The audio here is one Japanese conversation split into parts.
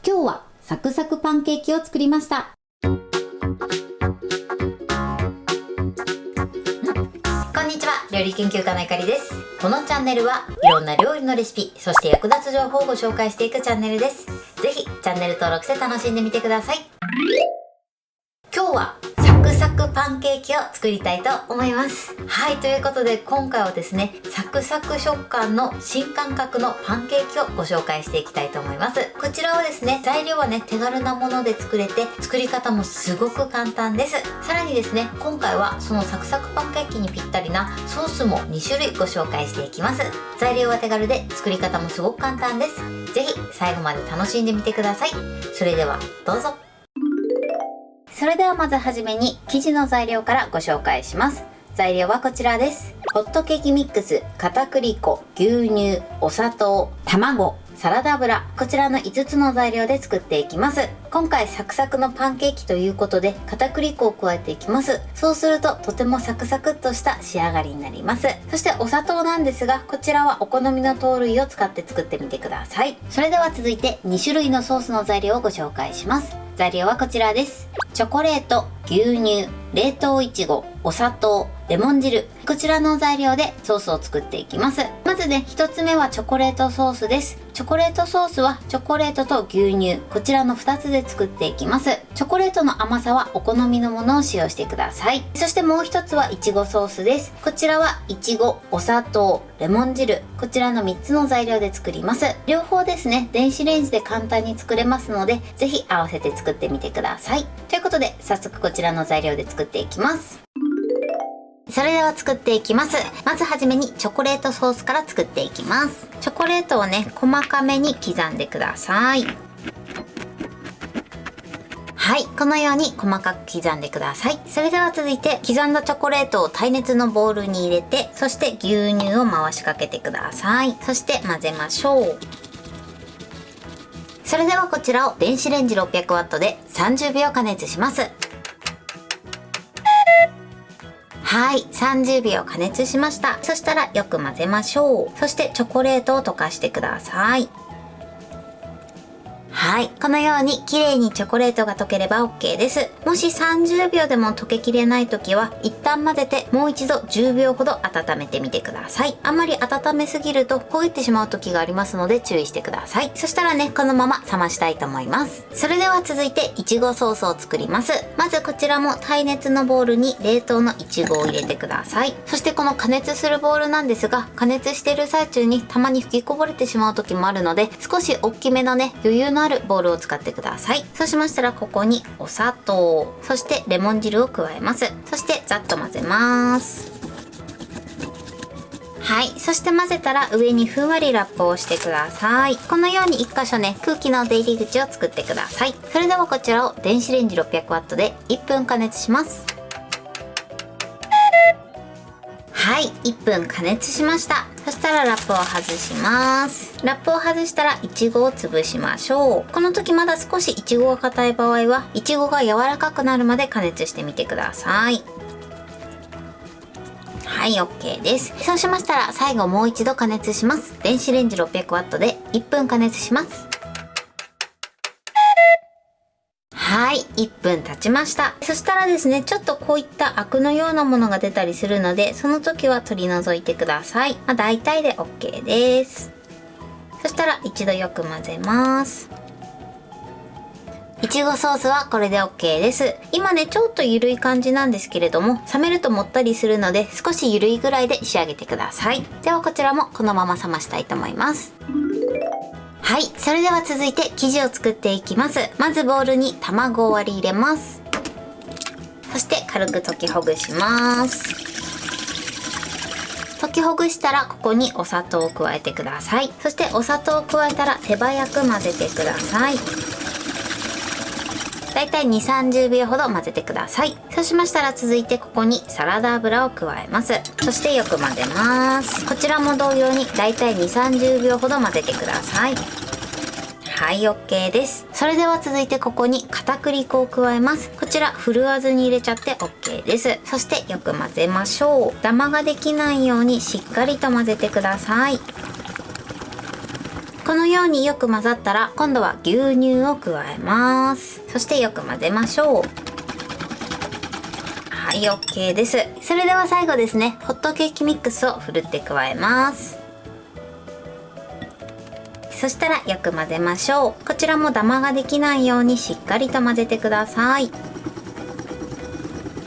今日はサクサクパンケーキを作りました。こんにちは、料理研究家のゆかりです。このチャンネルはいろんな料理のレシピ、そして役立つ情報をご紹介していくチャンネルです。ぜひチャンネル登録して楽しんでみてください。今日はサクサクパンケーキを作りたいと思います。はい、ということで今回はですね、サクサク食感の新感覚のパンケーキをご紹介していきたいと思います。こちらはですね、材料はね、手軽なもので作れて、作り方もすごく簡単です。さらにですね、今回はそのサクサクパンケーキにぴったりなソースも2種類ご紹介していきます。材料は手軽で、作り方もすごく簡単です。ぜひ最後まで楽しんでみてください。それではどうぞ。それではまずはじめに生地の材料からご紹介します。材料はこちらです。ホットケーキミックス、片栗粉、牛乳、お砂糖、卵、サラダ油、こちらの5つの材料で作っていきます。今回サクサクのパンケーキということで片栗粉を加えていきます。そうするととてもサクサクっとした仕上がりになります。そしてお砂糖なんですが、こちらはお好みの糖類を使って作ってみてください。それでは続いて2種類のソースの材料をご紹介します。材料はこちらです。チョコレート、牛乳、冷凍いちご、お砂糖、レモン汁、こちらの材料でソースを作っていきます。まずね、1つ目はチョコレートソースです。チョコレートソースはチョコレートと牛乳、こちらの2つで作っていきます。チョコレートの甘さはお好みのものを使用してください。そしてもう1つはいちごソースです。こちらはいちご、お砂糖、レモン汁、こちらの3つの材料で作ります。両方ですね、電子レンジで簡単に作れますので、ぜひ合わせて作ってみてください。ということで早速こちらの材料で作っていきます。それでは作っていきます。まずはじめにチョコレートソースから作っていきます。チョコレートをね、細かめに刻んでください。はい、このように細かく刻んでください。それでは続いて刻んだチョコレートを耐熱のボウルに入れて、そして牛乳を回しかけてください。そして混ぜましょう。それではこちらを電子レンジ 600W で30秒加熱します。はい、30秒加熱しました。そしたらよく混ぜましょう。そしてチョコレートを溶かしてください。はい、このように綺麗にチョコレートが溶ければ OK です。もし30秒でも溶けきれない時は一旦混ぜてもう一度10秒ほど温めてみてください。あんまり温めすぎると焦げてしまう時がありますので注意してください。そしたらね、このまま冷ましたいと思います。それでは続いていちごソースを作ります。まずこちらも耐熱のボウルに冷凍のいちごを入れてください。そしてこの加熱するボウルなんですが、加熱している最中にたまに吹きこぼれてしまう時もあるので、少し大きめのね、余裕のあるボウルを使ってください。そうしましたらここにお砂糖、そしてレモン汁を加えます。そしてざっと混ぜます。はい、そして混ぜたら上にふんわりラップをしてください。このように1箇所ね、空気の出入り口を作ってください。それではこちらを電子レンジ 600W で1分加熱します。はい、1分加熱しました。そしたらラップを外します。ラップを外したらいちごを潰しましょう。この時まだ少しいちごが硬い場合はいちごが柔らかくなるまで加熱してみてください。はい、 OK です。そうしましたら最後もう一度加熱します。電子レンジ 600W で1分加熱します。はい、1分経ちました。そしたらですね、ちょっとこういったアクのようなものが出たりするので、その時は取り除いてください。大体で OK です。そしたら一度よく混ぜます。いちごソースはこれで OK です。今ね、ちょっと緩い感じなんですけれども、冷めるともったりするので少し緩いぐらいで仕上げてください。ではこちらもこのまま冷ましたいと思います。はい、それでは続いて生地を作っていきます。まずボウルに卵を割り入れます。そして軽く溶きほぐします。溶きほぐしたらここにお砂糖を加えてください。そしてお砂糖を加えたら手早く混ぜてください。だいたい 2,30 秒ほど混ぜてください。そうしましたら続いてここにサラダ油を加えます。そしてよく混ぜます。こちらも同様にだいたい 2,30 秒ほど混ぜてください。はい、 OK です。それでは続いてここに片栗粉を加えます。こちら振るわずに入れちゃって OK です。そしてよく混ぜましょう。ダマができないようにしっかりと混ぜてください。ここのようによく混ざったら今度は牛乳を加えます。そしてよく混ぜましょう。はい、 OK です。それでは最後ですね、ホットケーキミックスをふるって加えます。そしたらよく混ぜましょう。こちらもダマができないようにしっかりと混ぜてください。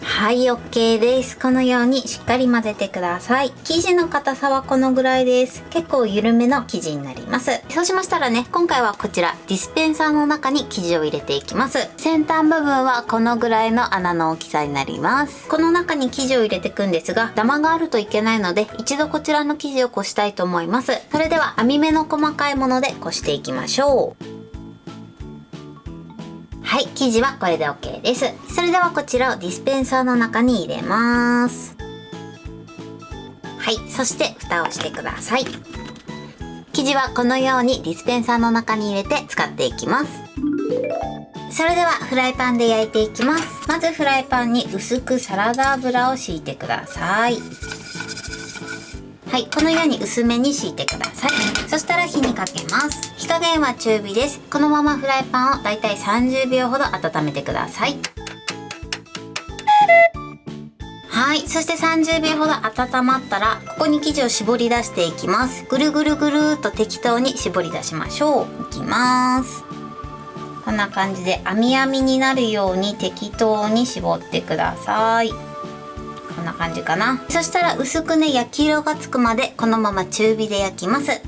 はい、 OK です。このようにしっかり混ぜてください。生地の硬さはこのぐらいです。結構緩めの生地になります。そうしましたらね、今回はこちらディスペンサーの中に生地を入れていきます。先端部分はこのぐらいの穴の大きさになります。この中に生地を入れていくんですが、ダマがあるといけないので一度こちらの生地をこしたいと思います。それでは網目の細かいものでこしていきましょう。はい、生地はこれで OK です。それではこちらをディスペンサーの中に入れます。はい、そして蓋をしてください。生地はこのようにディスペンサーの中に入れて使っていきます。それではフライパンで焼いていきます。まずフライパンに薄くサラダ油を敷いてください。はい、このように薄めに敷いてください。そしたら火にかけます。火加減は中火です。このままフライパンをだいたい30秒ほど温めてください。はい、そして30秒ほど温まったらここに生地を絞り出していきます。ぐるぐるぐるーっと適当に絞り出しましょう。いきます。こんな感じで網網になるように適当に絞ってください。こんな感じかな。そしたら薄くね、焼き色がつくまでこのまま中火で焼きます。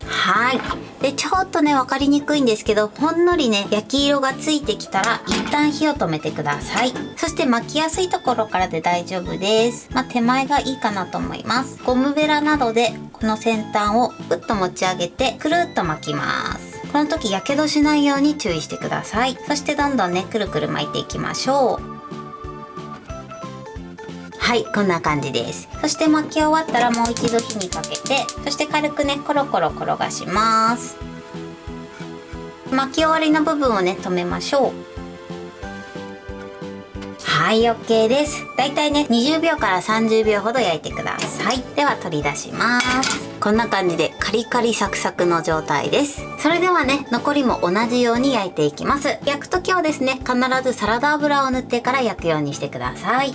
はい。で、ちょっとね、分かりにくいんですけど、ほんのりね、焼き色がついてきたら一旦火を止めてください。そして巻きやすいところからで大丈夫です。手前がいいかなと思います。ゴムベラなどでこの先端をぐっと持ち上げてくるっと巻きます。この時やけどしないように注意してください。そしてどんどんね、くるくる巻いていきましょう。はい、こんな感じです。そして巻き終わったらもう一度火にかけて、そして軽くね、コロコロ転がします。巻き終わりの部分をね、止めましょう。はい、 OK です。だいたいね、20秒から30秒ほど焼いてください。では取り出します。こんな感じでカリカリサクサクの状態です。それではね、残りも同じように焼いていきます。焼くときはですね、必ずサラダ油を塗ってから焼くようにしてください。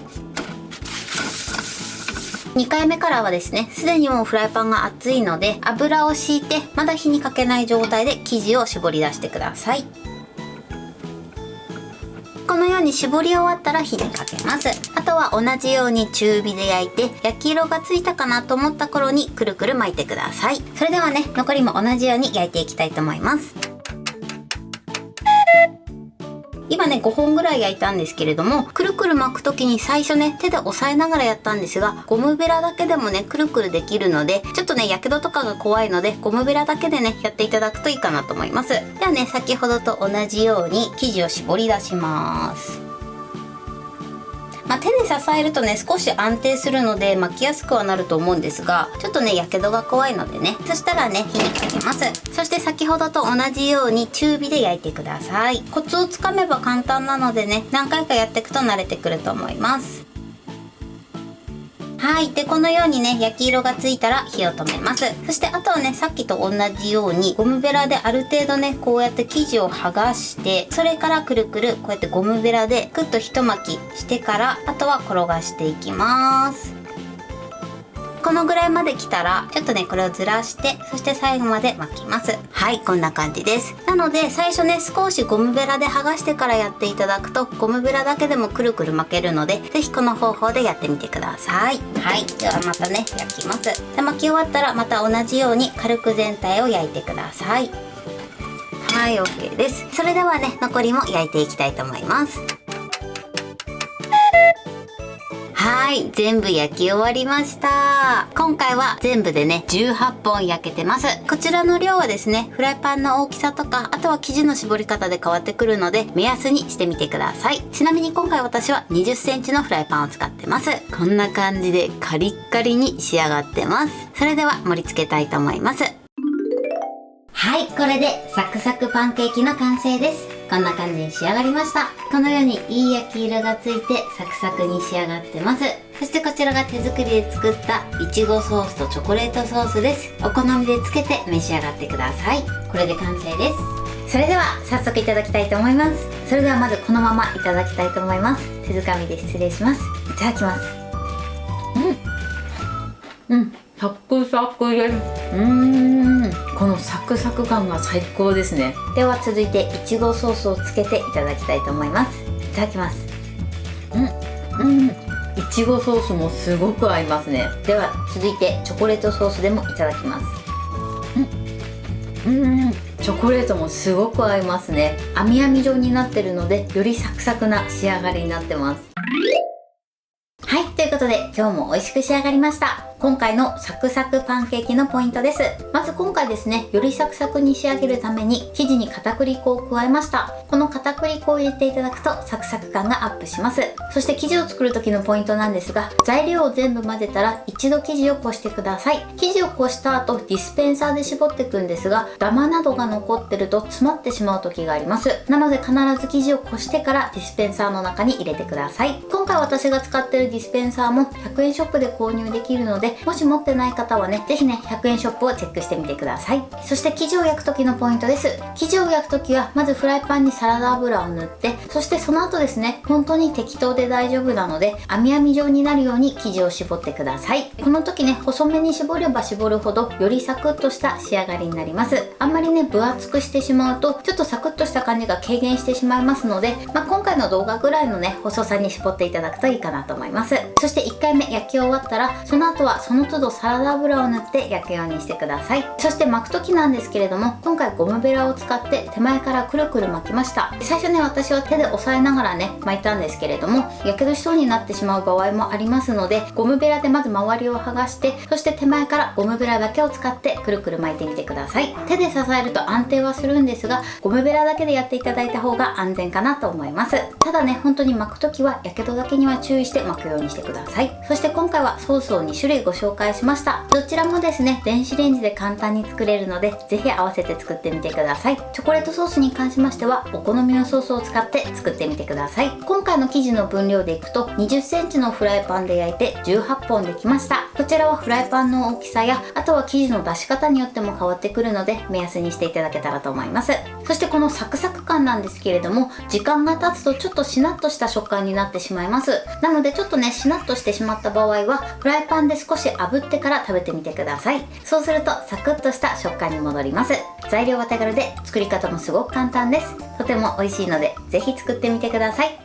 2回目からはですね、すでにもうフライパンが熱いので油を敷いて、まだ火にかけない状態で生地を絞り出してください。このように絞り終わったら火にかけます。あとは同じように中火で焼いて、焼き色がついたかなと思った頃にくるくる巻いてください。それではね、残りも同じように焼いていきたいと思います。今ね、5本ぐらい焼いたんですけれども、くるくる巻く時に最初ね、手で押さえながらやったんですが、ゴムベラだけでもね、くるくるできるので、ちょっとね、やけどとかが怖いので、ゴムベラだけでね、やっていただくといいかなと思います。ではね、先ほどと同じように生地を絞り出します。手で支えるとね、少し安定するので巻きやすくはなると思うんですが、ちょっとね、やけどが怖いのでね。そしたらね、火にかけます。そして先ほどと同じように中火で焼いてください。コツをつかめば簡単なのでね、何回かやっていくと慣れてくると思います。はい。で、このようにね、焼き色がついたら火を止めます。そしてあとはね、さっきと同じようにゴムベラである程度ね、こうやって生地を剥がして、それからくるくるこうやってゴムベラでクッと一巻きしてから、あとは転がしていきます。このぐらいまで来たらちょっとね、これをずらして、そして最後まで巻きます。はい、こんな感じです。なので最初ね、少しゴムベラで剥がしてからやっていただくと、ゴムベラだけでもくるくる巻けるので、ぜひこの方法でやってみてください。はい、ではまたね、焼きます。で、巻き終わったらまた同じように軽く全体を焼いてください。はい、 OK です。それではね、残りも焼いていきたいと思います。はい、全部焼き終わりました。今回は全部でね、18本焼けてます。こちらの量はですね、フライパンの大きさとか、あとは生地の絞り方で変わってくるので、目安にしてみてください。ちなみに今回私は20センチのフライパンを使ってます。こんな感じでカリッカリに仕上がってます。それでは盛り付けたいと思います。はい、これでサクサクパンケーキの完成です。こんな感じに仕上がりました。このようにいい焼き色がついてサクサクに仕上がってます。そしてこちらが手作りで作ったいちごソースとチョコレートソースです。お好みでつけて召し上がってください。これで完成です。それでは早速いただきたいと思います。それではまずこのままいただきたいと思います。手づかみで失礼します。いただきます。サクサクです。このサクサク感が最高ですね。では続いていちごソースをつけていただきたいと思います。いただきます。いちごソースもすごく合いますね。では続いてチョコレートソースでもいただきます。チョコレートもすごく合いますね。網網状になってるのでよりサクサクな仕上がりになってます。はい、ということで今日も美味しく仕上がりました。今回のサクサクパンケーキのポイントです。まず今回ですね、よりサクサクに仕上げるために生地に片栗粉を加えました。この片栗粉を入れていただくとサクサク感がアップします。そして生地を作る時のポイントなんですが、材料を全部混ぜたら一度生地をこしてください。生地をこした後ディスペンサーで絞っていくんですが、ダマなどが残ってると詰まってしまう時があります。なので必ず生地をこしてからディスペンサーの中に入れてください。今回私が使っているディスペンサーも100円ショップで購入できるので、もし持ってない方はね、ぜひね、100円ショップをチェックしてみてください。そして生地を焼く時のポイントです。生地を焼く時はまずフライパンにサラダ油を塗って、そしてその後ですね、本当に適当で大丈夫なので網網状になるように生地を絞ってください。この時ね、細めに絞れば絞るほどよりサクッとした仕上がりになります。あんまりね、分厚くしてしまうとちょっとサクッとした感じが軽減してしまいますので、今回の動画ぐらいのね、細さに絞っていただくといいかなと思います。そして1回目焼き終わったら、その後はその都度サラダ油を塗って焼くようにしてください。そして巻く時なんですけれども、今回ゴムベラを使って手前からくるくる巻きました。最初ね、私は手で押さえながらね、巻いたんですけれども、やけどしそうになってしまう場合もありますので、ゴムベラでまず周りを剥がして、そして手前からゴムベラだけを使ってくるくる巻いてみてください。手で支えると安定はするんですが、ゴムベラだけでやっていただいた方が安全かなと思います。ただね、本当に巻く時はやけどだけには注意して巻くようにしてください。そして今回はソースを2種類ご紹介しました。どちらもですね、電子レンジで簡単に作れるので、ぜひ合わせて作ってみてください。チョコレートソースに関しましては、お好みのソースを使って作ってみてください。今回の生地の分量でいくと、20センチのフライパンで焼いて18本できました。こちらはフライパンの大きさや、あとは生地の出し方によっても変わってくるので、目安にしていただけたらと思います。そしてこのサクサク感なんですけれども、時間が経つとちょっとしなっとした食感になってしまいます。なのでちょっとね、しなっとしてしまった場合は、フライパンで少し炙ってから食べてみてください。そうするとサクッとした食感に戻ります。材料は手軽で作り方もすごく簡単です。とても美味しいのでぜひ作ってみてください。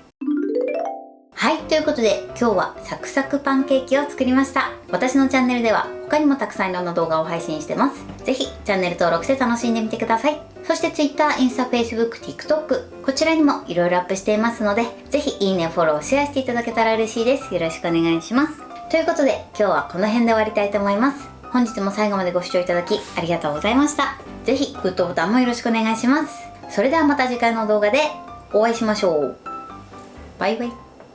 はい、ということで今日はサクサクパンケーキを作りました。私のチャンネルでは他にもたくさんいろんな動画を配信してます。ぜひチャンネル登録して楽しんでみてください。そして Twitter、インスタ、Facebook、TikTok こちらにもいろいろアップしていますので、ぜひいいね、フォロー、シェアしていただけたら嬉しいです。よろしくお願いします。ということで今日はこの辺で終わりたいと思います。本日も最後までご視聴いただきありがとうございました。ぜひグッドボタンもよろしくお願いします。それではまた次回の動画でお会いしましょう。バイバイ。